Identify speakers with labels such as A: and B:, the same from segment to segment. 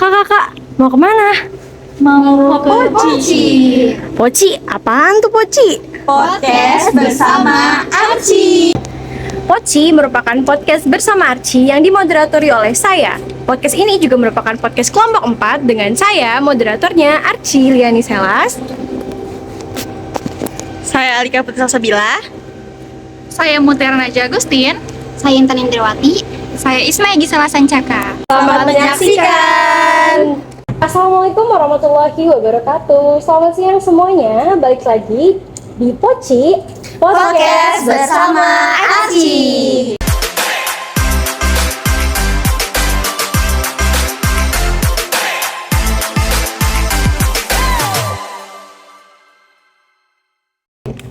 A: Kak, mau kemana?
B: Mau ke Poci.
A: Poci? Apaan tuh Poci?
B: Podcast bersama Arci.
A: Poci merupakan podcast bersama Arci yang dimoderatori oleh saya. Podcast ini juga merupakan podcast kelompok 4 dengan saya, moderatornya Arci Liani Selas.
B: Saya Alika Putra Sabila.
C: Saya Mutiara Naja Agustin.
D: Saya Intan Indriwati.
C: Saya Isma Gisela Sancaka.
A: Selamat menyaksikan. Assalamualaikum warahmatullahi wabarakatuh. Selamat siang semuanya. Balik lagi di Poci
B: Podcast bersama Arci.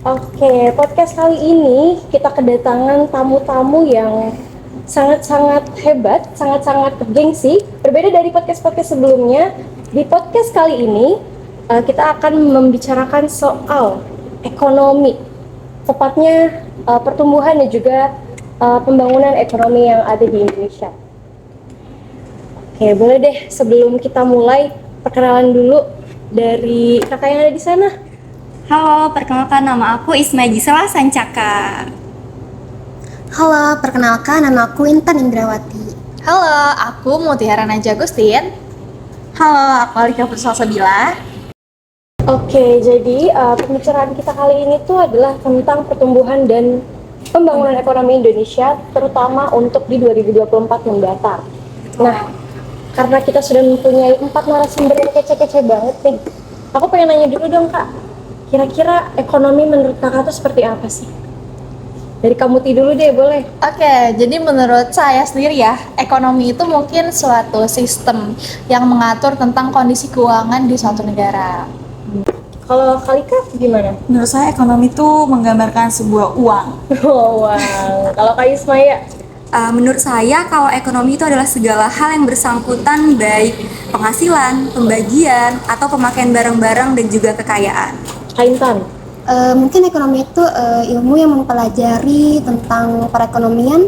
A: Oke, podcast kali ini kita kedatangan tamu-tamu yang sangat-sangat hebat, sangat-sangat bergengsi. Berbeda dari podcast-podcast sebelumnya, di podcast kali ini kita akan membicarakan soal ekonomi, tepatnya pertumbuhan dan juga pembangunan ekonomi yang ada di Indonesia. Oke, boleh deh sebelum kita mulai perkenalan dulu dari kakak yang ada di sana.
C: Halo, perkenalkan nama aku Isma Gisela Sancaka.
D: Halo, perkenalkan nama aku Intan Indriwati.
B: Halo, aku Mutiara Naja Agustin. Halo, aku Alika Putra Sabila.
A: Oke, jadi pembicaraan kita kali ini tuh adalah tentang pertumbuhan dan pembangunan ekonomi Indonesia, terutama untuk di 2024 mendatang. Nah, karena kita sudah mempunyai 4 narasumber yang kece-kece banget nih, aku pengen nanya dulu dong Kak, kira-kira ekonomi menurut Kakak tuh seperti apa sih? Dari kamu dulu deh, boleh?
B: Oke, jadi menurut saya sendiri ya, ekonomi itu mungkin suatu sistem yang mengatur tentang kondisi keuangan di suatu negara.
A: Kalau Kalika gimana?
E: Menurut saya ekonomi itu menggambarkan sebuah uang.
A: Oh, wow. Kalau Kak Ismaya?
C: Menurut saya, kalau ekonomi itu adalah segala hal yang bersangkutan baik penghasilan, pembagian, atau pemakaian barang-barang dan juga kekayaan.
A: Kak Intan?
D: Mungkin ekonomi itu ilmu yang mempelajari tentang perekonomian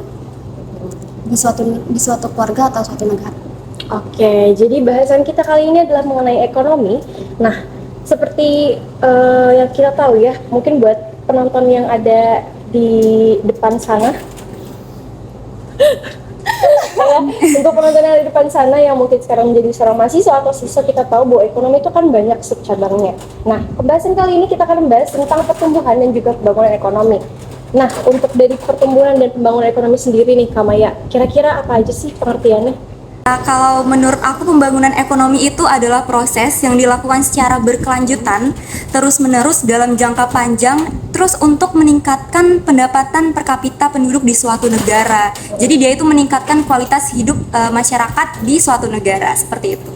D: di suatu keluarga atau suatu negara.
A: Oke, jadi bahasan kita kali ini adalah mengenai ekonomi. Nah, seperti yang kita tahu ya, mungkin buat penonton yang ada di depan sana, untuk penonton yang ada di depan sana yang mungkin sekarang menjadi seorang mahasiswa atau siswa, kita tahu bahwa ekonomi itu kan banyak subcabangnya. Nah, pembahasan kali ini kita akan membahas tentang pertumbuhan dan juga pembangunan ekonomi. Nah, untuk dari pertumbuhan dan pembangunan ekonomi sendiri nih, Kamaya, kira-kira apa aja sih pengertiannya?
C: Kalau menurut aku, pembangunan ekonomi itu adalah proses yang dilakukan secara berkelanjutan, terus-menerus dalam jangka panjang, terus untuk meningkatkan pendapatan per kapita penduduk di suatu negara. Jadi dia itu meningkatkan kualitas hidup masyarakat di suatu negara, seperti itu.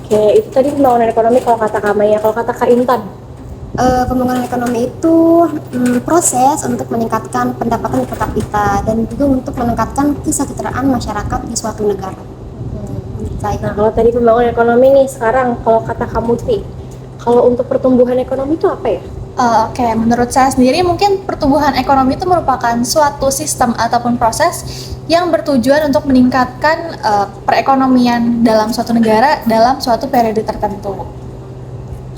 A: Oke, itu tadi pembangunan ekonomi kalau kata Kamaya. Kalau kata Kak Intan?
D: Pembangunan ekonomi itu proses untuk meningkatkan pendapatan per kapita dan juga untuk meningkatkan kesejahteraan masyarakat di suatu negara.
A: Nah, kalau tadi pembangunan ekonomi nih, sekarang kalau kata kamu Ti, kalau untuk pertumbuhan ekonomi itu apa ya?
B: Oke, menurut saya sendiri mungkin pertumbuhan ekonomi itu merupakan suatu sistem ataupun proses yang bertujuan untuk meningkatkan perekonomian dalam suatu negara dalam suatu periode tertentu.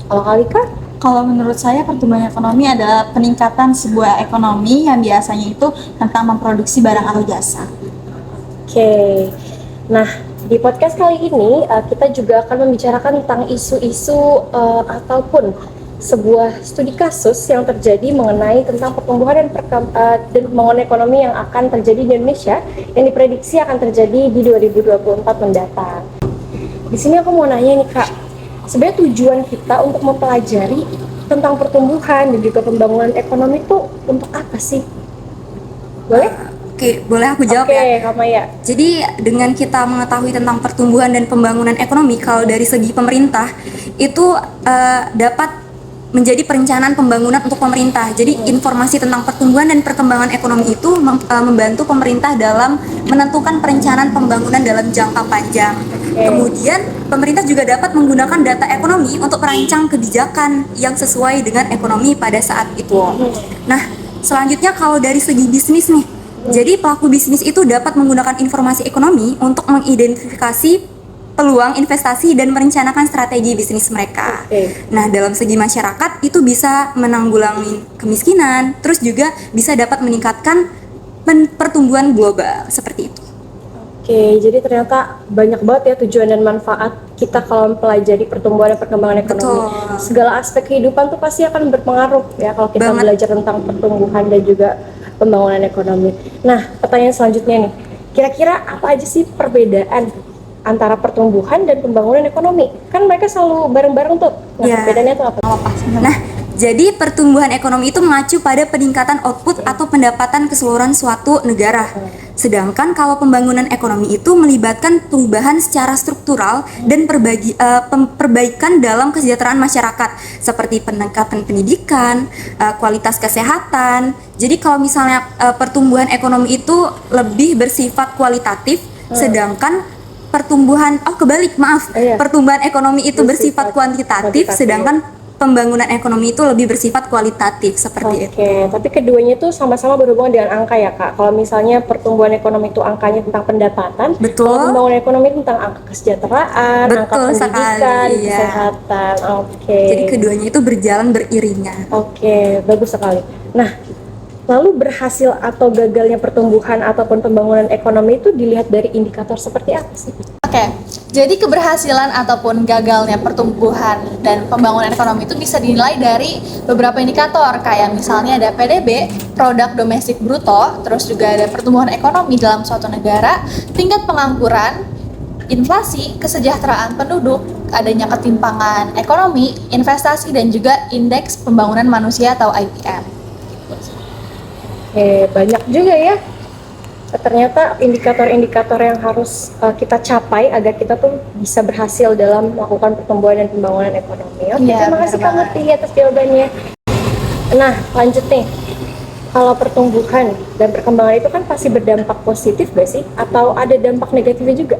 A: Kalau Kalika?
E: Kalau menurut saya pertumbuhan ekonomi adalah peningkatan sebuah ekonomi yang biasanya itu tentang memproduksi barang atau jasa.
A: Oke, nah di podcast kali ini kita juga akan membicarakan tentang isu-isu ataupun sebuah studi kasus yang terjadi mengenai tentang pertumbuhan dan pembangunan ekonomi yang akan terjadi di Indonesia yang diprediksi akan terjadi di 2024 mendatang. Di sini aku mau nanya nih Kak, sebenarnya tujuan kita untuk mempelajari tentang pertumbuhan dan juga pembangunan ekonomi itu untuk apa sih? Boleh?
C: Oke, boleh aku jawab ya?
A: Oke, Kamaya.
C: Jadi dengan kita mengetahui tentang pertumbuhan dan pembangunan ekonomi, kalau dari segi pemerintah itu dapat menjadi perencanaan pembangunan untuk pemerintah. Jadi informasi tentang pertumbuhan dan perkembangan ekonomi itu membantu pemerintah dalam menentukan perencanaan pembangunan dalam jangka panjang. Kemudian pemerintah juga dapat menggunakan data ekonomi untuk merancang kebijakan yang sesuai dengan ekonomi pada saat itu. Nah, selanjutnya kalau dari segi bisnis nih, jadi pelaku bisnis itu dapat menggunakan informasi ekonomi untuk mengidentifikasi peluang investasi dan merencanakan strategi bisnis mereka.
A: Oke.
C: Nah, dalam segi masyarakat itu bisa menanggulangi kemiskinan, terus juga bisa dapat meningkatkan pertumbuhan global seperti itu.
A: Oke, jadi ternyata banyak banget ya tujuan dan manfaat kita kalau mempelajari pertumbuhan dan perkembangan ekonomi.
C: Betul.
A: Segala aspek kehidupan tuh pasti akan berpengaruh ya kalau kita
C: Banget.
A: belajar tentang pertumbuhan dan juga pembangunan ekonomi. Nah, pertanyaan selanjutnya nih, kira-kira apa aja sih perbedaan antara pertumbuhan dan pembangunan ekonomi? Kan mereka selalu bareng-bareng tuh. Nah,
C: Ya.
A: perbedaannya tuh apa?
C: Nah, jadi pertumbuhan ekonomi itu mengacu pada peningkatan output atau pendapatan keseluruhan suatu negara. Sedangkan kalau pembangunan ekonomi itu melibatkan perubahan secara struktural dan perbaikan dalam kesejahteraan masyarakat seperti peningkatan pendidikan, kualitas kesehatan. Jadi kalau misalnya pertumbuhan ekonomi itu lebih bersifat kualitatif, sedangkan
A: Iya.
C: pertumbuhan ekonomi itu
A: Bersifat
C: bersifat kuantitatif,
A: kuantitatif.
C: sedangkan pembangunan ekonomi itu lebih bersifat kualitatif seperti itu.
A: Oke, tapi keduanya itu sama-sama berhubungan dengan angka ya Kak. Kalau misalnya pertumbuhan ekonomi itu angkanya tentang pendapatan,
C: Betul.
A: kalau pembangunan ekonomi tentang angka kesejahteraan, angka
C: Betul
A: pendidikan,
C: sekali, iya.
A: kesehatan. Oke.
C: Jadi keduanya itu berjalan beriringan.
A: Oke, bagus sekali. Nah, lalu berhasil atau gagalnya pertumbuhan ataupun pembangunan ekonomi itu dilihat dari indikator seperti apa sih?
B: Oke, jadi keberhasilan ataupun gagalnya pertumbuhan dan pembangunan ekonomi itu bisa dinilai dari beberapa indikator, kayak misalnya ada PDB, produk domestik bruto, terus juga ada pertumbuhan ekonomi dalam suatu negara, tingkat pengangguran, inflasi, kesejahteraan penduduk, adanya ketimpangan ekonomi, investasi, dan juga indeks pembangunan manusia atau IPM.
A: Oke, banyak juga ya. Ternyata indikator-indikator yang harus kita capai agar kita tuh bisa berhasil dalam melakukan pertumbuhan dan pembangunan ekonomi. Oke,
B: Iya,
A: terima kasih
B: benar
A: Kak
B: banget.
A: Muti atas jawabannya. Nah, lanjut nih. Kalau pertumbuhan dan perkembangan itu kan pasti berdampak positif gak sih? Atau ada dampak negatifnya juga?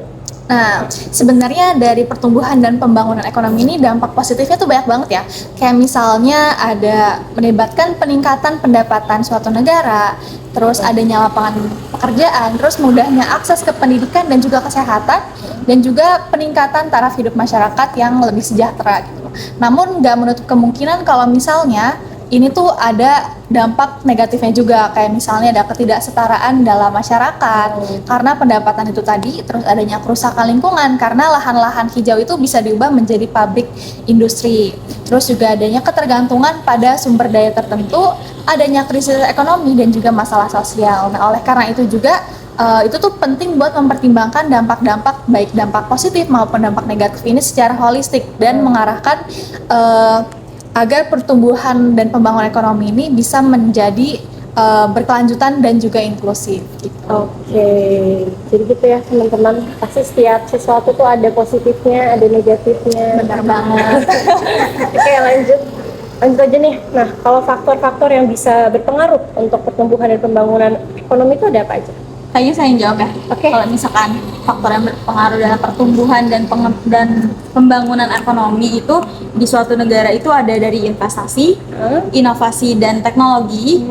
B: Nah, sebenarnya dari pertumbuhan dan pembangunan ekonomi ini dampak positifnya tuh banyak banget ya. Kayak misalnya ada melibatkan peningkatan pendapatan suatu negara, terus adanya lapangan pekerjaan, terus mudahnya akses ke pendidikan dan juga kesehatan, dan juga peningkatan taraf hidup masyarakat yang lebih sejahtera gitu. Namun nggak menutup kemungkinan kalau misalnya ini tuh ada dampak negatifnya juga, kayak misalnya ada ketidaksetaraan dalam masyarakat karena pendapatan itu tadi, terus adanya kerusakan lingkungan karena lahan-lahan hijau itu bisa diubah menjadi pabrik industri, terus juga adanya ketergantungan pada sumber daya tertentu, adanya krisis ekonomi dan juga masalah sosial. Nah, oleh karena itu juga itu tuh penting buat mempertimbangkan dampak-dampak baik dampak positif maupun dampak negatif ini secara holistik dan mengarahkan agar pertumbuhan dan pembangunan ekonomi ini bisa menjadi berkelanjutan dan juga inklusif gitu.
A: Oke, jadi gitu ya teman-teman. Pasti setiap sesuatu tuh ada positifnya, ada negatifnya.
B: Benar banget.
A: Oke, lanjut aja nih. Nah, kalau faktor-faktor yang bisa berpengaruh untuk pertumbuhan dan pembangunan ekonomi itu ada apa aja?
E: Kayaknya saya yang jawab ya.
A: Oke.
E: Kalau misalkan faktor yang berpengaruh dalam pertumbuhan dan dan pembangunan ekonomi itu di suatu negara itu ada dari investasi, inovasi dan teknologi,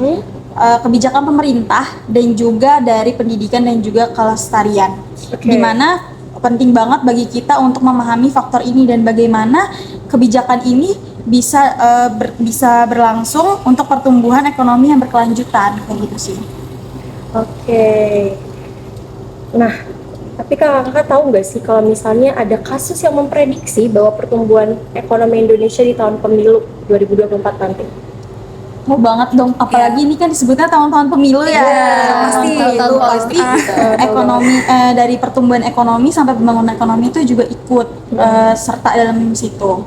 E: kebijakan pemerintah, dan juga dari pendidikan dan juga kelestarian.
A: Oke.
E: Dimana penting banget bagi kita untuk memahami faktor ini dan bagaimana kebijakan ini bisa berlangsung untuk pertumbuhan ekonomi yang berkelanjutan kayak gitu sih.
A: Oke. Nah, tapi kakak tahu nggak sih kalau misalnya ada kasus yang memprediksi bahwa pertumbuhan ekonomi Indonesia di tahun pemilu 2024 nanti?
E: Mau banget dong, apalagi ini kan disebutnya tahun-tahun pemilu ya.
C: pasti.
E: Tahun-tahun
C: Itu
E: politik,
C: pasti.
E: ekonomi dari pertumbuhan ekonomi sampai pembangunan ekonomi itu juga ikut serta dalam situ.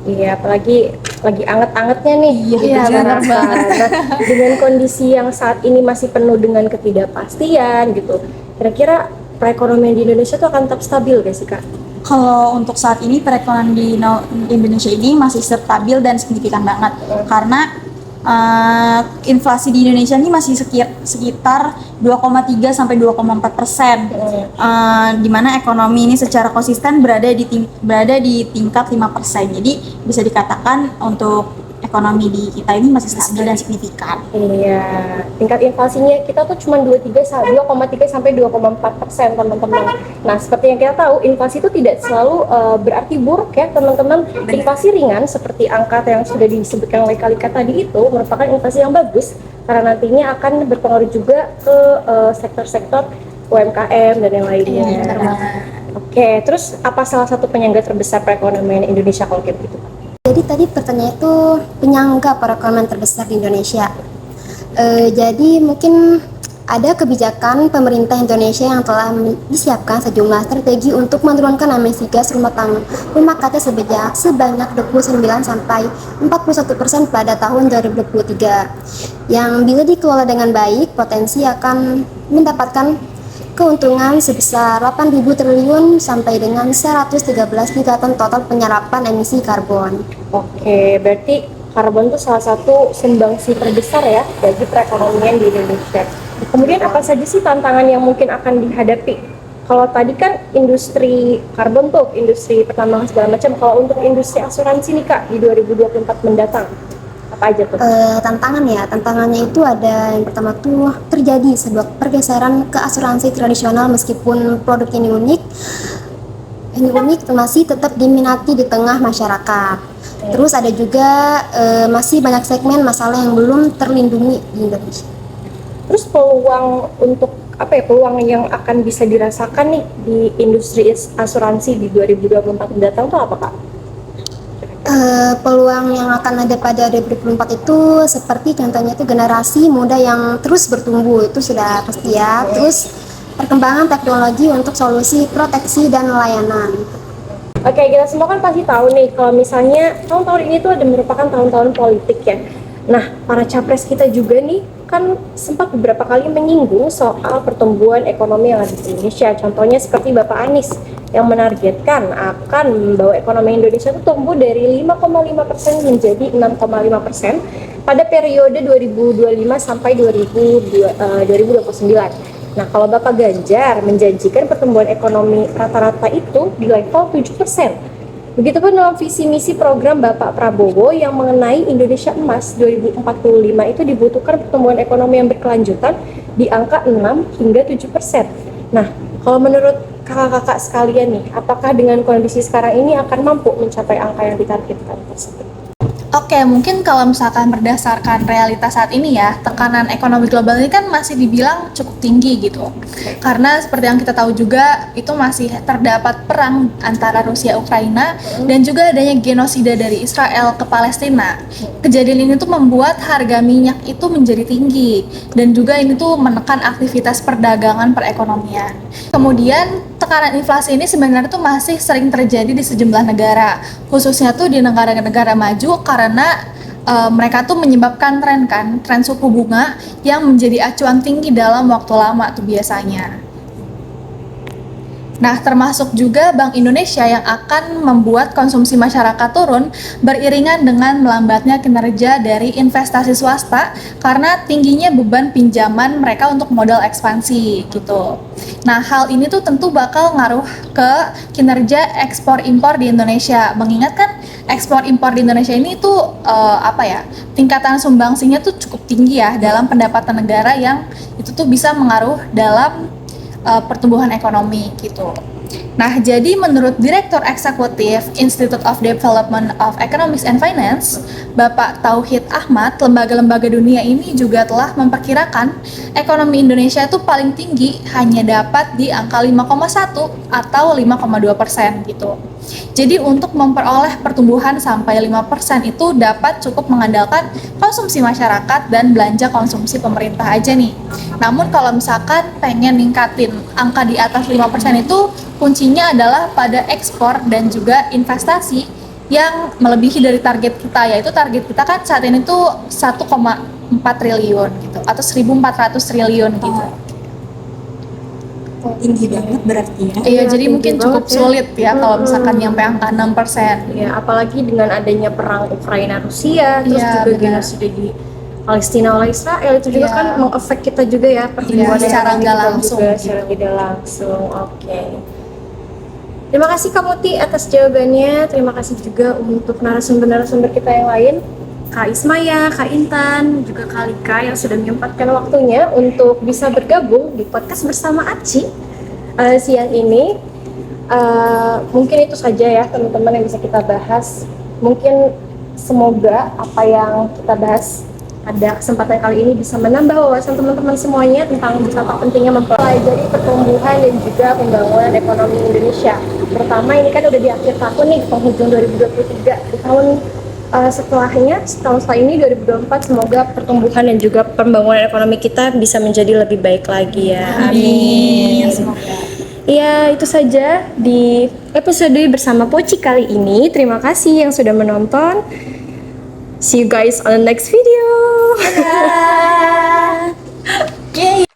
A: Iya, apalagi lagi anget-angetnya nih
B: Iya,
A: dibicarakan.
B: benar banget.
A: Nah, dengan kondisi yang saat ini masih penuh dengan ketidakpastian gitu, kira-kira perekonomian di Indonesia tuh akan tetap stabil gak sih Kak?
E: Kalau untuk saat ini perekonomian di Indonesia ini masih stabil dan signifikan banget karena inflasi di Indonesia ini masih sekitar 2,3 sampai 2,4%, di mana ekonomi ini secara konsisten berada di tingkat 5%. Jadi bisa dikatakan untuk ekonomi di kita ini masih stabil dan signifikan.
A: Iya, tingkat inflasinya kita tuh cuma 2,3 sampai 2,4% teman-teman. Nah, seperti yang kita tahu, inflasi itu tidak selalu berarti buruk ya teman-teman. Inflasi ringan seperti angka yang sudah disebutkan oleh Kalika tadi itu merupakan inflasi yang bagus karena nantinya akan berpengaruh juga ke sektor-sektor UMKM dan yang lainnya. Oke, terus apa salah satu penyangga terbesar perekonomian Indonesia kalau kayak begitu?
D: Jadi tadi pertanyaan itu penyangga perekonomian terbesar di Indonesia. Jadi mungkin ada kebijakan pemerintah Indonesia yang telah disiapkan sejumlah strategi untuk menurunkan emisi gas rumah kaca sebanyak 29 sampai 41% pada tahun 2023. Yang bila dikelola dengan baik, potensi akan mendapatkan keuntungan sebesar 8.000 triliun sampai dengan 113 gigaton total penyerapan emisi karbon.
A: Oke, berarti karbon itu salah satu sumbangsi terbesar ya bagi perekonomian di Indonesia. Kemudian apa saja sih tantangan yang mungkin akan dihadapi? Kalau tadi kan industri karbon tuh, industri pertambangan segala macam. Kalau untuk industri asuransi nih Kak di 2024 mendatang, apa aja tuh?
D: Tantangannya itu ada yang pertama tuh terjadi sebuah pergeseran ke asuransi tradisional meskipun produk ini unik masih tetap diminati di tengah masyarakat. Terus ada juga masih banyak segmen masalah yang belum terlindungi di Indonesia.
A: Terus peluang untuk peluang yang akan bisa dirasakan nih di industri asuransi di 2024 mendatang tuh apa Kak?
D: Peluang yang akan ada pada 2024 itu seperti contohnya itu generasi muda yang terus bertumbuh, itu sudah pasti ya. Terus perkembangan teknologi untuk solusi proteksi dan layanan.
A: Oke, kita semua kan pasti tahu nih kalau misalnya tahun-tahun ini tuh ada merupakan tahun-tahun politik ya. Nah, para capres kita juga nih kan sempat beberapa kali menyinggung soal pertumbuhan ekonomi yang ada di Indonesia. Contohnya seperti Bapak Anies yang menargetkan akan membawa ekonomi Indonesia itu tumbuh dari 5,5% menjadi 6,5% pada periode 2025 sampai 2029. Nah, kalau Bapak Ganjar menjanjikan pertumbuhan ekonomi rata-rata itu di level 7%. Begitupun dalam visi misi program Bapak Prabowo yang mengenai Indonesia Emas 2045 itu dibutuhkan pertumbuhan ekonomi yang berkelanjutan di angka 6 hingga 7%. Nah, kalau menurut kakak-kakak sekalian nih, apakah dengan kondisi sekarang ini akan mampu mencapai angka yang ditargetkan tersebut?
B: Oke, mungkin kalau misalkan berdasarkan realitas saat ini ya, tekanan ekonomi global ini kan masih dibilang cukup tinggi gitu. Karena seperti yang kita tahu juga, itu masih terdapat perang antara Rusia Ukraina dan juga adanya genosida dari Israel ke Palestina. Kejadian ini tuh membuat harga minyak itu menjadi tinggi dan juga ini tuh menekan aktivitas perdagangan perekonomian. Kemudian tekanan inflasi ini sebenarnya tuh masih sering terjadi di sejumlah negara, khususnya tuh di negara-negara maju karena mereka tuh menyebabkan tren suku bunga yang menjadi acuan tinggi dalam waktu lama tuh biasanya. Nah, termasuk juga Bank Indonesia yang akan membuat konsumsi masyarakat turun beriringan dengan melambatnya kinerja dari investasi swasta karena tingginya beban pinjaman mereka untuk modal ekspansi gitu. Nah, hal ini tuh tentu bakal ngaruh ke kinerja ekspor impor di Indonesia. Mengingat kan ekspor impor di Indonesia ini tuh tingkatan sumbangsinya tuh cukup tinggi ya dalam pendapatan negara yang itu tuh bisa mengaruh dalam pertumbuhan ekonomi gitu. Nah, jadi menurut Direktur Eksekutif Institute of Development of Economics and Finance, Bapak Tauhid Ahmad, lembaga-lembaga dunia ini juga telah memperkirakan ekonomi Indonesia itu paling tinggi hanya dapat di angka 5,1 atau 5,2% gitu. Jadi untuk memperoleh pertumbuhan sampai 5% itu dapat cukup mengandalkan konsumsi masyarakat dan belanja konsumsi pemerintah aja nih. Namun kalau misalkan pengen ningkatin angka di atas 5% itu kuncinya adalah pada ekspor dan juga investasi yang melebihi dari target kita, yaitu target kita kan saat ini tuh 1,4 triliun gitu atau 1.400 triliun gitu.
E: Tinggi banget berarti ya.
B: Iya, jadi mungkin cukup sulit ya kalau misalkan nyampe angka 6%.
A: Ya, apalagi dengan adanya perang Ukraina Rusia, terus
B: Iya,
A: juga
B: benar.
A: genosida di Palestina oleh Israel itu juga
B: Iya.
A: kan mengefek kita juga ya pertumbuhan
B: secara
A: ekonomi
B: nggak
A: kita
B: langsung
A: juga,
B: gitu.
A: secara tidak langsung. Oke. Terima kasih Kak Muti atas jawabannya. Terima kasih juga untuk narasumber-narasumber kita yang lain. Kak Ismaya, Kak Intan, juga Kak Lika yang sudah menyempatkan waktunya untuk bisa bergabung di podcast bersama Aci siang ini. Mungkin itu saja ya teman-teman yang bisa kita bahas. Mungkin semoga apa yang kita bahas pada kesempatan kali ini bisa menambah wawasan teman-teman semuanya tentang betapa pentingnya mempelajari pertumbuhan dan juga pembangunan ekonomi Indonesia. Terutama ini kan udah di akhir tahun nih, penghujung 2023. Di tahun setelahnya, setahun setelah ini 2024, semoga pertumbuhan dan juga pembangunan ekonomi kita bisa menjadi lebih baik lagi ya. Amin. Ya, itu saja di episode bersama Poci kali ini. Terima kasih yang sudah menonton. See you guys on the next video.
B: Yeay.